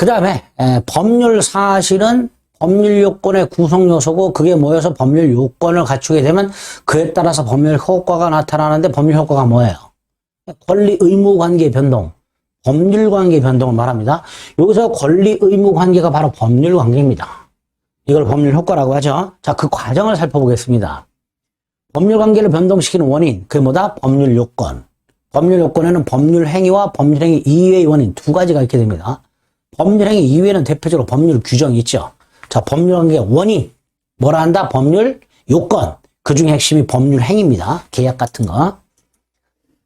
그 다음에 법률 사실은 법률 요건의 구성 요소고 그게 모여서 법률 요건을 갖추게 되면 그에 따라서 법률 효과가 나타나는데 법률 효과가 뭐예요? 권리 의무 관계의 변동, 법률 관계의 변동을 말합니다. 여기서 권리 의무 관계가 바로 법률 관계입니다. 이걸 법률 효과라고 하죠. 자, 그 과정을 살펴보겠습니다. 법률 관계를 변동시키는 원인, 그게 뭐다? 법률 요건. 법률 요건에는 법률 행위와 법률 행위 이외의 원인 두 가지가 있게 됩니다. 법률 행위 이외에는 대표적으로 법률 규정이 있죠. 자, 법률 관계 원인, 뭐라 한다? 법률 요건. 그 중에 핵심이 법률 행위입니다. 계약 같은 거.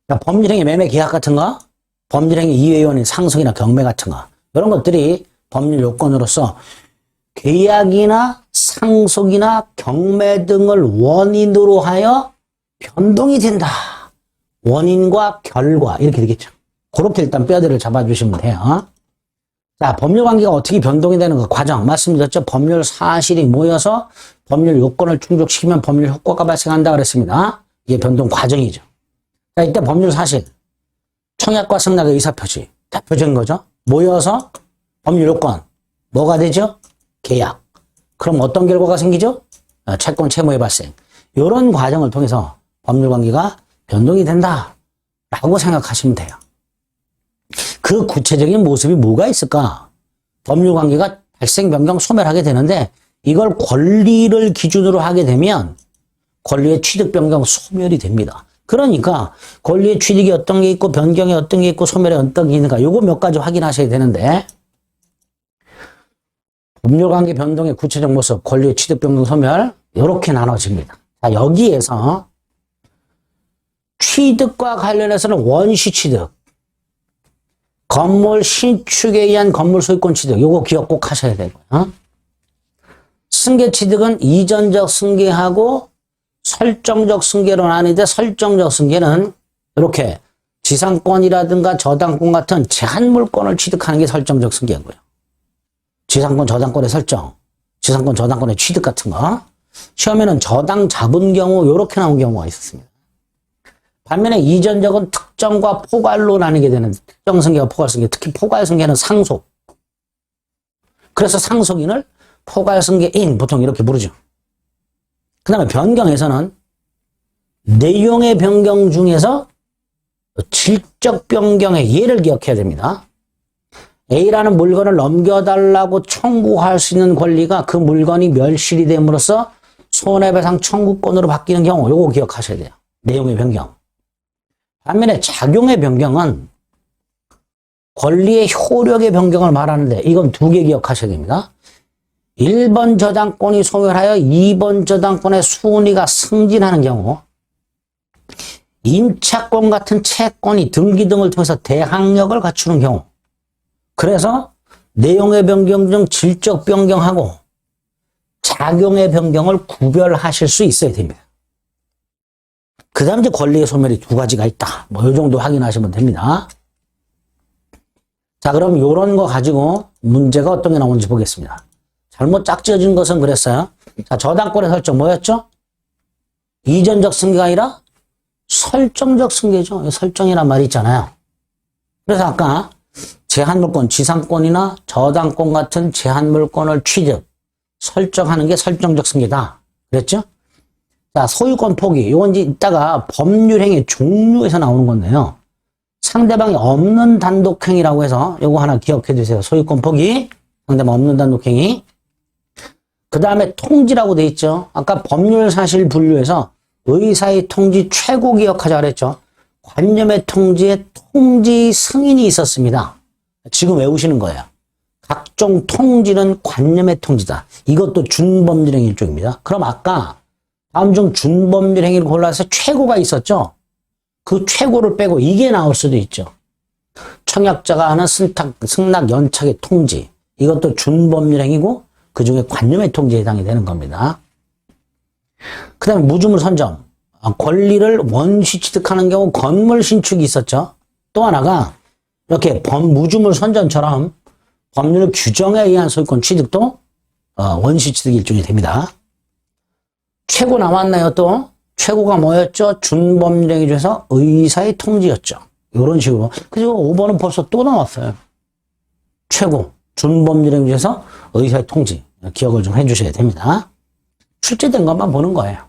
자, 법률 행위, 매매 계약 같은 거, 법률 행위 이외의 원인, 상속이나 경매 같은 거. 이런 것들이 법률 요건으로서 계약이나 상속이나 경매 등을 원인으로 하여 변동이 된다. 원인과 결과 이렇게 되겠죠. 그렇게 일단 뼈대를 잡아주시면 돼요. 자, 법률 관계가 어떻게 변동이 되는 그 과정 말씀드렸죠. 법률 사실이 모여서 법률 요건을 충족시키면 법률 효과가 발생한다 그랬습니다. 이게 변동 과정이죠. 자, 이때 법률 사실, 청약과 승낙의 의사표시 대표적인 거죠. 모여서 법률 요건 뭐가 되죠? 계약. 그럼 어떤 결과가 생기죠? 채권 채무의 발생. 이런 과정을 통해서 법률 관계가 변동이 된다라고 생각하시면 돼요. 그 구체적인 모습이 뭐가 있을까? 법률 관계가 발생, 변경, 소멸하게 되는데 이걸 권리를 기준으로 하게 되면 권리의 취득, 변경, 소멸이 됩니다. 그러니까 권리의 취득이 어떤 게 있고 변경이 어떤 게 있고 소멸이 어떤 게 있는가 요거 몇 가지 확인하셔야 되는데 법률 관계 변동의 구체적 모습, 권리의 취득, 변경, 소멸 이렇게 나눠집니다. 자, 여기에서 취득과 관련해서는 원시 취득, 건물 신축에 의한 건물 소유권 취득, 요거 기억 꼭 하셔야 되고요. 승계 취득은 이전적 승계하고 설정적 승계로 나뉘는데 설정적 승계는 이렇게 지상권이라든가 저당권 같은 제한 물권을 취득하는 게 설정적 승계고요. 지상권, 저당권의 설정, 지상권, 저당권의 취득 같은 거. 시험에는 저당 잡은 경우 이렇게 나온 경우가 있었습니다. 반면에 이전적은 특정과 포괄로 나뉘게 되는 특정 승계와 포괄 승계, 특히 포괄 승계는 상속. 그래서 상속인을 포괄 승계인 보통 이렇게 부르죠. 그 다음에 변경에서는 내용의 변경 중에서 질적 변경의 예를 기억해야 됩니다. A라는 물건을 넘겨달라고 청구할 수 있는 권리가 그 물건이 멸실이 됨으로써 손해배상 청구권으로 바뀌는 경우 요거 기억하셔야 돼요. 내용의 변경. 반면에 작용의 변경은 권리의 효력의 변경을 말하는데 이건 두 개 기억하셔야 됩니다. 1번 저당권이 소멸하여 2번 저당권의 순위가 승진하는 경우 임차권 같은 채권이 등기 등을 통해서 대항력을 갖추는 경우 그래서 내용의 변경 중 질적 변경하고 작용의 변경을 구별하실 수 있어야 됩니다. 그 다음 이제 권리의 소멸이 두 가지가 있다. 뭐 이 정도 확인하시면 됩니다. 자, 그럼 요런 거 가지고 문제가 어떤 게 나오는지 보겠습니다. 잘못 짝지어진 것은 그랬어요. 자, 저당권의 설정 뭐였죠? 이전적 승계가 아니라 설정적 승계죠. 설정이란 말이 있잖아요. 그래서 아까 제한물권, 지상권이나 저당권 같은 제한물권을 취득, 설정하는 게 설정적 승계다. 그랬죠? 자, 소유권 포기. 이건 이제 이따가 법률행위 종류에서 나오는 건데요. 상대방이 없는 단독행위라고 해서 이거 하나 기억해 두세요. 소유권 포기, 상대방 없는 단독행위. 그 다음에 통지라고 돼 있죠. 아까 법률 사실 분류에서 의사의 통지 최고 기억하자 그랬죠. 관념의 통지에 통지 승인이 있었습니다. 지금 외우시는 거예요. 각종 통지는 관념의 통지다. 이것도 준법률행위 일종입니다. 그럼 아까 다음 중 준법률행위를 골라서 최고가 있었죠. 그 최고를 빼고 이게 나올 수도 있죠. 청약자가 하는 승낙 연착의 통지. 이것도 준법률행위고 그 중에 관념의 통지에 해당이 되는 겁니다. 그 다음에 무주물 선점. 권리를 원시 취득하는 경우 건물 신축이 있었죠. 또 하나가 이렇게 무주물 선점처럼 법률 규정에 의한 소유권 취득도 원시 취득 일종이 됩니다. 최고 나왔나요 또? 최고가 뭐였죠? 준법률행위 중에서 의사의 통지였죠. 이런 식으로. 그리고 5번은 벌써 또 나왔어요. 최고. 준법률행 중에서 의사의 통지 기억을 좀 해주셔야 됩니다. 출제된 것만 보는 거예요.